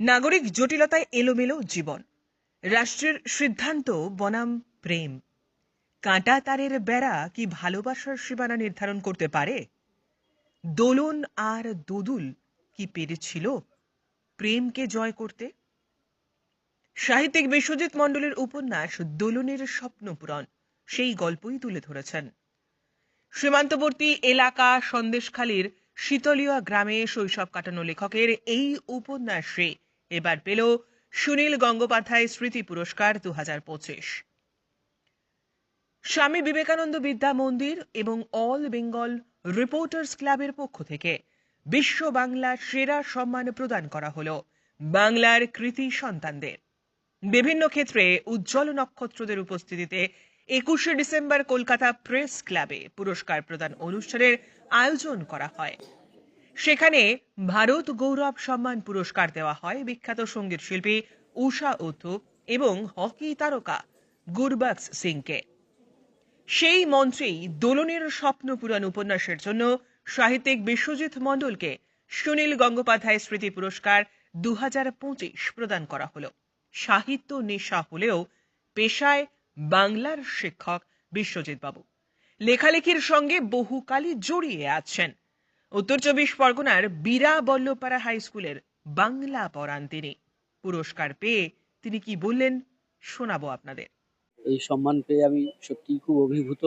নাগরিক জটিলতায় এলোমেলো জীবন, রাষ্ট্রের সিদ্ধান্ত বনাম প্রেম, কাঁটা তারের বেড়া কি ভালোবাসার সীমানা নির্ধারণ করতে পারে? দোলন আর দোদুল কি পেরেছিল প্রেমকে জয় করতে? সাহিত্যিক বিশ্বজিৎ মণ্ডলের উপন্যাস দোলনের স্বপ্নপূরণ সেই গল্পই তুলে ধরেছেন। সীমান্তবর্তী এলাকা সন্দেশখালীর শীতলীয় গ্রামে শৈশব কাটানো লেখকের এই উপন্যাসে এবার পেল সুনীল গঙ্গোপাধ্যায় স্মৃতি পুরস্কার 2025। স্বামী বিবেকানন্দ বিদ্যা মন্দির এবং অল বেঙ্গল রিপোর্টার্স ক্লাবের পক্ষ থেকে বিশ্ব বাংলা সেরা সম্মান প্রদান করা হলো বাংলার কৃতি সন্তানদের। বিভিন্ন ক্ষেত্রে উজ্জ্বল নক্ষত্রদের উপস্থিতিতে 21শে ডিসেম্বর কলকাতা প্রেস ক্লাবে পুরস্কার প্রদান অনুষ্ঠানের আয়োজন করা হয়। সেখানে ভারত গৌরব সম্মান পুরস্কার দেওয়া হয় বিখ্যাত সঙ্গীত শিল্পী ঊষা উথুপ এবং হকি তারকা গুরবক্স সিংকে। সেই মঞ্চেই দোলনের স্বপ্নপূরণ উপন্যাসের জন্য সাহিত্যিক বিশ্বজিৎ মণ্ডলকে সুনীল গঙ্গোপাধ্যায় স্মৃতি পুরস্কার 2025 প্রদান করা হলো। সাহিত্য নেশা হলেও পেশায় বাংলার শিক্ষক বিশ্বজিৎ বাবু লেখালেখির সঙ্গে বহুকালই জড়িয়ে আছেন। উত্তর 24 পরগনার বীরা বল্লভপাড়া হাই স্কুলের বাংলা পড়ান তিনি। পুরস্কার পেয়ে তিনি কি বললেন শোনাবো আপনাদের। এই সম্মান পেয়ে আমি সত্যিই খুব অভিভূত।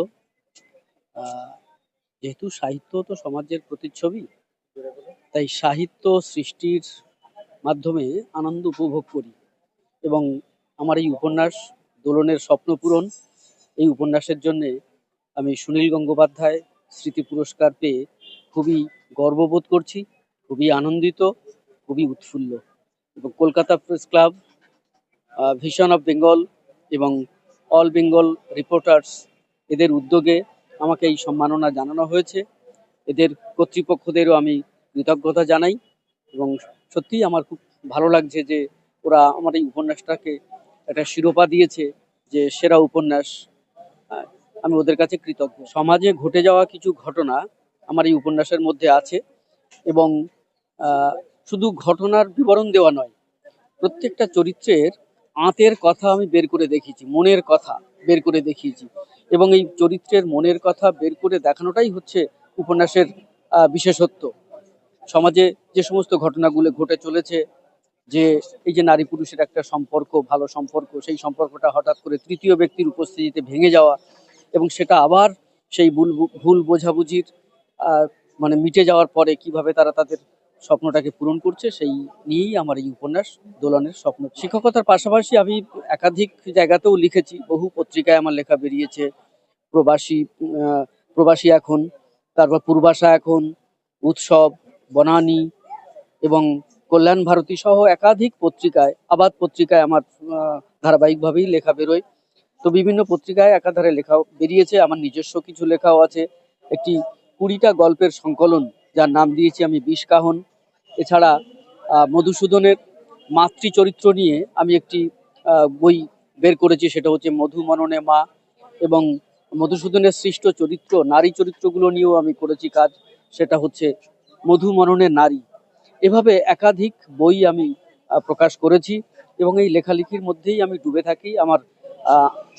যেহেতু সাহিত্য তো সমাজের প্রতিচ্ছবি, তাই সাহিত্য সৃষ্টির মাধ্যমে আনন্দ উপভোগ করি এবং আমার এই উপন্যাস দোলনের স্বপ্নপূরণ, এই উপন্যাসের জন্যে আমি সুনীল গঙ্গোপাধ্যায় স্মৃতি পুরস্কার পেয়ে খুবই গর্ববোধ করছি, খুবই আনন্দিত, খুবই উৎফুল্ল। এবং Kolkata press club, vision of Bengal এবং অল বেঙ্গল রিপোর্টার্স এদের উদ্যোগে আমাকে এই সম্মাননা জানানো হয়েছে। এদের কর্তৃপক্ষদেরও আমি কৃতজ্ঞতা জানাই এবং সত্যিই আমার খুব ভালো লাগছে যে ওরা আমার এই উপন্যাসটাকে একটা শিরোপা দিয়েছে যে সেরা উপন্যাস। আমি ওদের কাছে কৃতজ্ঞ। সমাজে ঘটে যাওয়া কিছু ঘটনা আমার এই উপন্যাসের মধ্যে আছে এবং শুধু ঘটনার বিবরণ দেওয়া নয়, প্রত্যেকটা চরিত্রের আঁতের কথা আমি বের করে দেখিয়েছি, মনের কথা বের করে দেখিয়েছি এবং এই চরিত্রের মনের কথা বের করে দেখানোটাই হচ্ছে উপন্যাসের বিশেষত্ব। সমাজে যে সমস্ত ঘটনাগুলো ঘটে চলেছে, যে এই যে নারী পুরুষের একটা সম্পর্ক, ভালো সম্পর্ক, সেই সম্পর্কটা হঠাৎ করে তৃতীয় ব্যক্তির উপস্থিতিতে ভেঙে যাওয়া এবং সেটা আবার সেই ভুল বোঝাবুঝির মানে মিটে যাওয়ার পরে কিভাবে তারা তাদের স্বপ্নটাকে পূরণ করছে, সেই নিয়েই আমার এই উপন্যাস দোলনের স্বপ্ন। শিক্ষকতার পাশাপাশি আমি একাধিক জায়গাতেও লিখেছি, বহু পত্রিকায় আমার লেখা বেরিয়েছে। প্রবাসী প্রবাসী এখন, তারপর পূর্বাশা এখন, উৎসব, বনানী এবং কল্যাণ ভারতী সহ একাধিক পত্রিকায়, আবাদ পত্রিকায় আমার ধারাবাহিকভাবেই লেখা বেরোয়। তো বিভিন্ন পত্রিকায় একাধারে লেখা বেরিয়েছে, আমার নিজস্ব কিছু লেখাও আছে। একটি 20টা গল্পের সংকলন যার নাম দিয়েছি আমি বিষকাহন। এছাড়া মধুসূদনের মাতৃ চরিত্র নিয়ে আমি একটি বই বের করেছি, সেটা হচ্ছে মধু মননে মা। এবং মধুসূদনের সৃষ্ট চরিত্র, নারী চরিত্রগুলো নিয়েও আমি করেছি কাজ, সেটা হচ্ছে মধু মননে নারী। এভাবে একাধিক বই আমি প্রকাশ করেছি এবং এই লেখালেখির মধ্যেই আমি ডুবে থাকি। আমার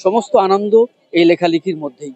সমস্ত আনন্দ এই লেখালেখির মধ্যেই।